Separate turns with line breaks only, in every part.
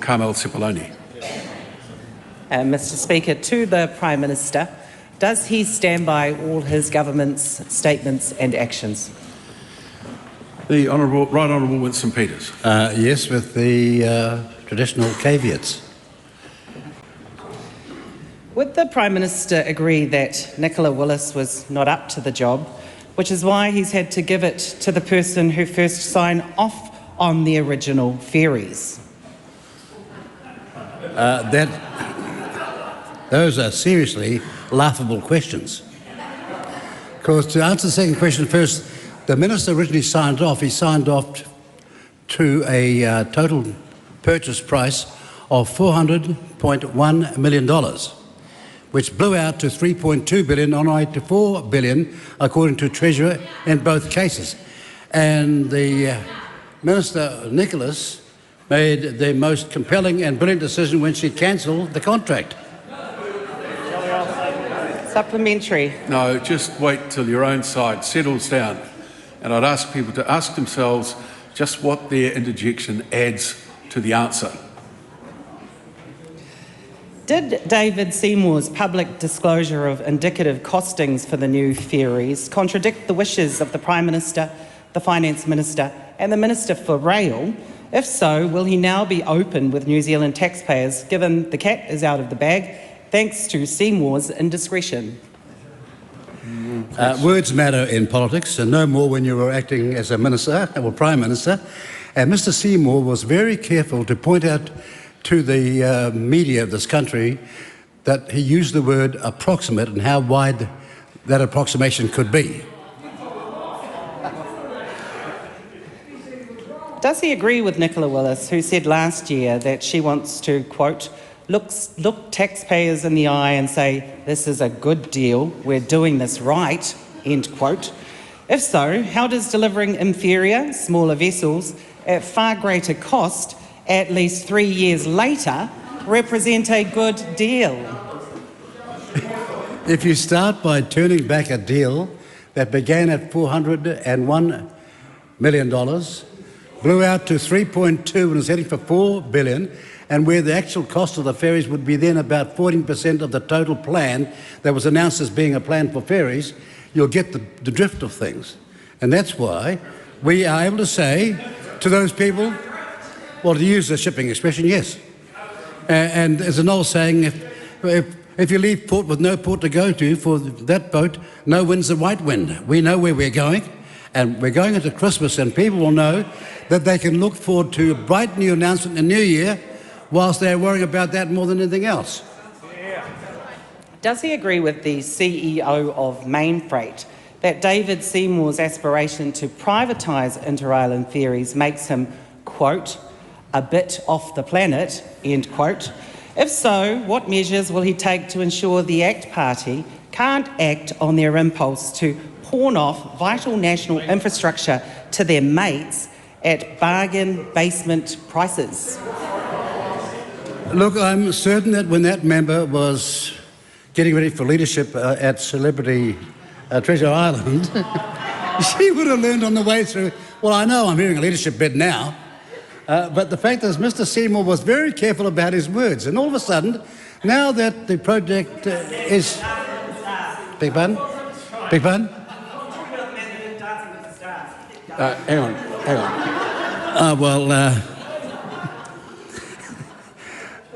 Carmel Sepuloni.
Mr Speaker, to the Prime Minister, does he stand by all his government's statements and actions?
The Right Honourable Winston Peters.
Yes, with the traditional caveats.
Would the Prime Minister agree that Nicola Willis was not up to the job, which is why he's had to give it to the person who first signed off on the original ferries?
Those are seriously laughable questions. Because to answer the second question first, the Minister originally signed off. He signed off to a total purchase price of $400.1 million, which blew out to $3.2 billion, on right to $4 billion, according to Treasurer in both cases. And the Minister, Nicholas, made the most compelling and brilliant decision when she cancelled the contract.
Supplementary.
No, just wait till your own side settles down. And I'd ask people to ask themselves just what their interjection adds to the answer.
Did David Seymour's public disclosure of indicative costings for the new ferries contradict the wishes of the Prime Minister, the Finance Minister and the Minister for Rail? If so, will he now be open with New Zealand taxpayers, given the cat is out of the bag, thanks to Seymour's indiscretion?
Words matter in politics, and no more when you were acting as a Minister or Prime Minister. And Mr Seymour was very careful to point out to the media of this country that he used the word approximate and how wide that approximation could be.
Does he agree with Nicola Willis, who said last year that she wants to, quote, look taxpayers in the eye and say, this is a good deal, we're doing this right, end quote? If so, how does delivering inferior, smaller vessels at far greater cost at least 3 years later represent a good deal?
If you start by turning back a deal that began at $401 million, blew out to 3.2 and is heading for $4 billion, and where the actual cost of the ferries would be then about 14% of the total plan that was announced as being a plan for ferries, you'll get the drift of things. And that's why we are able to say to those people, well, to use the shipping expression, yes. And as an old saying, if you leave port with no port to go to for that boat, no wind's the right wind. We know where we're going, and we're going into Christmas, and people will know that they can look forward to a bright new announcement in the new year whilst they're worrying about that more than anything else.
Does he agree with the CEO of Main Freight that David Seymour's aspiration to privatise inter-island ferries makes him, quote, a bit off the planet, end quote? If so, what measures will he take to ensure the ACT Party can't act on their impulse to pawn off vital national infrastructure to their mates at bargain basement prices?
Look, I'm certain that when that member was getting ready for leadership at Celebrity Treasure Island, she would have learned on the way through. Well, I know I'm hearing a leadership bid now, but the fact is Mr Seymour was very careful about his words, and all of a sudden, now that the project is... Big pardon? Big pardon?
Hang on.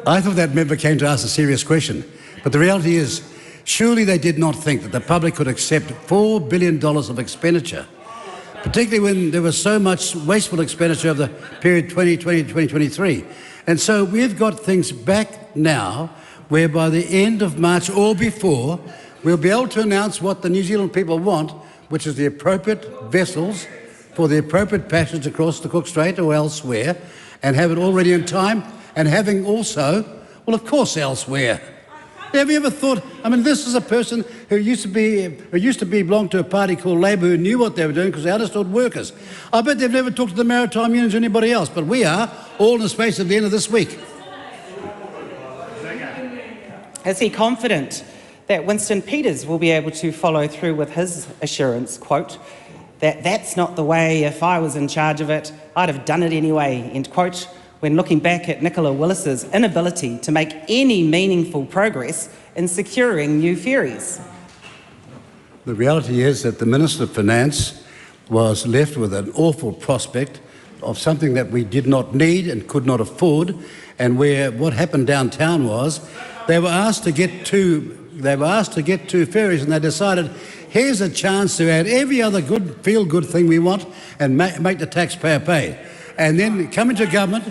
I thought that member came to ask a serious question, but the reality is, surely they did not think that the public could accept $4 billion of expenditure, particularly when there was so much wasteful expenditure of the period 2020 to 2023. And so we've got things back now where by the end of March or before, we'll be able to announce what the New Zealand people want, which is the appropriate vessels for the appropriate passage across the Cook Strait or elsewhere, and have it all ready in time, and having also, well, of course, elsewhere. Have you ever thought, I mean, this is a person who used to belong to a party called Labour, who knew what they were doing because they understood workers. I bet they've never talked to the maritime unions or anybody else, but we are, all in the space of the end of this week.
Is he confident that Winston Peters will be able to follow through with his assurance, quote, that that's not the way, if I was in charge of it, I'd have done it anyway, end quote, when looking back at Nicola Willis's inability to make any meaningful progress in securing new ferries?
The reality is that the Minister of Finance was left with an awful prospect of something that we did not need and could not afford, and where what happened downtown was they were asked to get two ferries, and they decided, here's a chance to add every other good feel-good thing we want and make the taxpayer pay. And then coming to government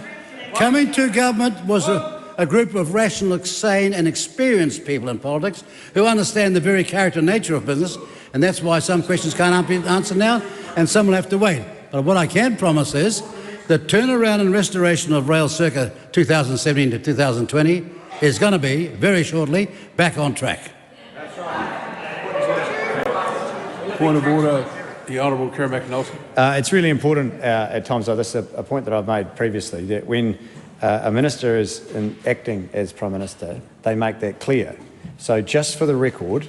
was a group of rational, sane and experienced people in politics who understand the very character and nature of business, and that's why some questions can't be answered now and some will have to wait. But what I can promise is the turnaround and restoration of rail circa 2017 to 2020 is going to be, very shortly, back on track.
Point of order, the Honourable Kerry McAnulty.
It's really important at times like this, a point that I've made previously, that when a minister is acting as Prime Minister, they make that clear. So just for the record,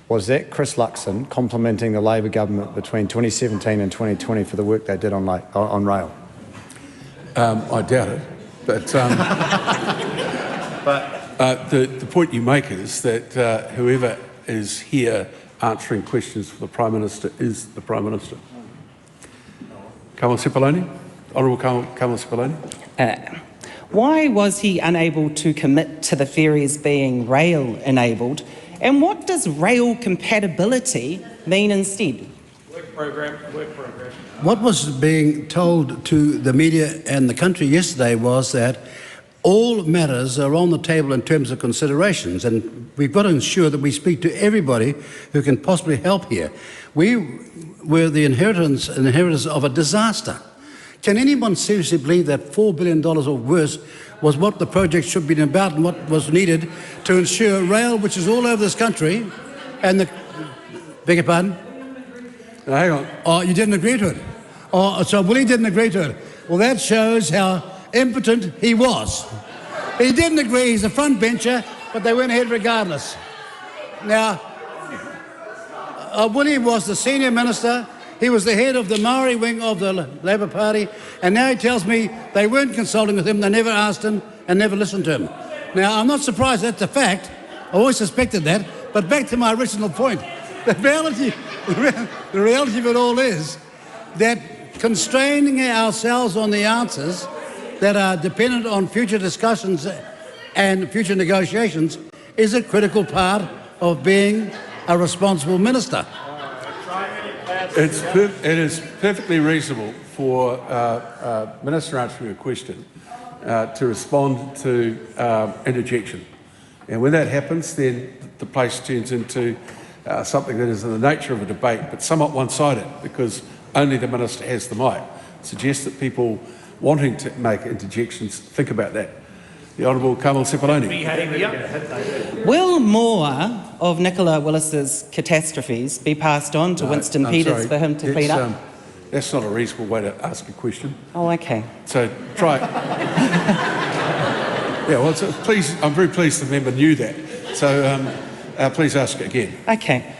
was that Chris Luxon complimenting the Labor government between 2017 and 2020 for the work they did on rail?
I doubt it, but the point you make is that whoever is here answering questions for the Prime Minister is the Prime Minister. Carmel Sepuloni, Honourable Carmel Sepuloni.
Why was he unable to commit to the ferries being rail-enabled, and what does rail compatibility mean instead?
Work program.
What was being told to the media and the country yesterday was that all matters are on the table in terms of considerations, and we've got to ensure that we speak to everybody who can possibly help here. We were the inheritors of a disaster. Can anyone seriously believe that $4 billion or worse was what the project should be about and what was needed to ensure rail, which is all over this country, and the... Beg your pardon?
Now, hang on.
Oh, you didn't agree to it? Oh, so Willie didn't agree to it. Well, that shows how impotent he was. He didn't agree, he's a front bencher, but they went ahead regardless. Now, Willie was the senior minister, he was the head of the Maori wing of the Labor Party, and now he tells me they weren't consulting with him, they never asked him and never listened to him. Now, I'm not surprised that's a fact, I always suspected that, but back to my original point. The reality of it all is that constraining ourselves on the answers that are dependent on future discussions and future negotiations is a critical part of being a responsible minister.
It is perfectly reasonable for a minister answering a question to respond to interjection. And when that happens, then the place turns into something that is in the nature of a debate, but somewhat one-sided, because only the minister has the mic. It suggests that people wanting to make interjections think about that. The Honourable Carmel Sepuloni.
Will more of Nicola Willis's catastrophes be passed on to Winston Peters for him to clean up?
That's not a reasonable way to ask a question.
Oh, okay.
So try. Yeah, well, please. I'm very pleased the member knew that. So please ask it again.
Okay.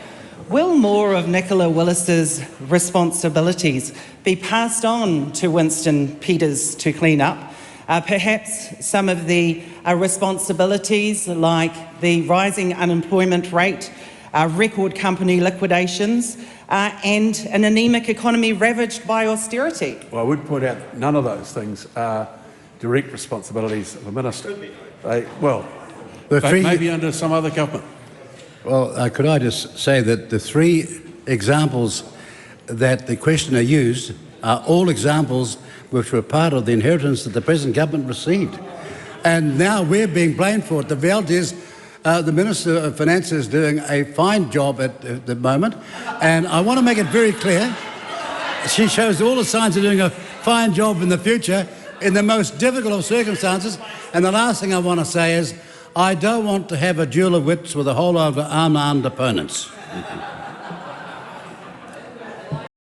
Will more of Nicola Willis's responsibilities be passed on to Winston Peters to clean up? Perhaps some of the responsibilities like the rising unemployment rate, record company liquidations, and an anaemic economy ravaged by austerity?
Well, I would point out that none of those things are direct responsibilities of a minister. Maybe under some other government.
Well, could I just say that the three examples that the questioner used are all examples which were part of the inheritance that the present government received. And now we're being blamed for it. The reality is the Minister of Finance is doing a fine job at the moment. And I want to make it very clear, she shows all the signs of doing a fine job in the future in the most difficult of circumstances. And the last thing I want to say is I don't want to have a duel of wits with a whole lot of unarmed opponents.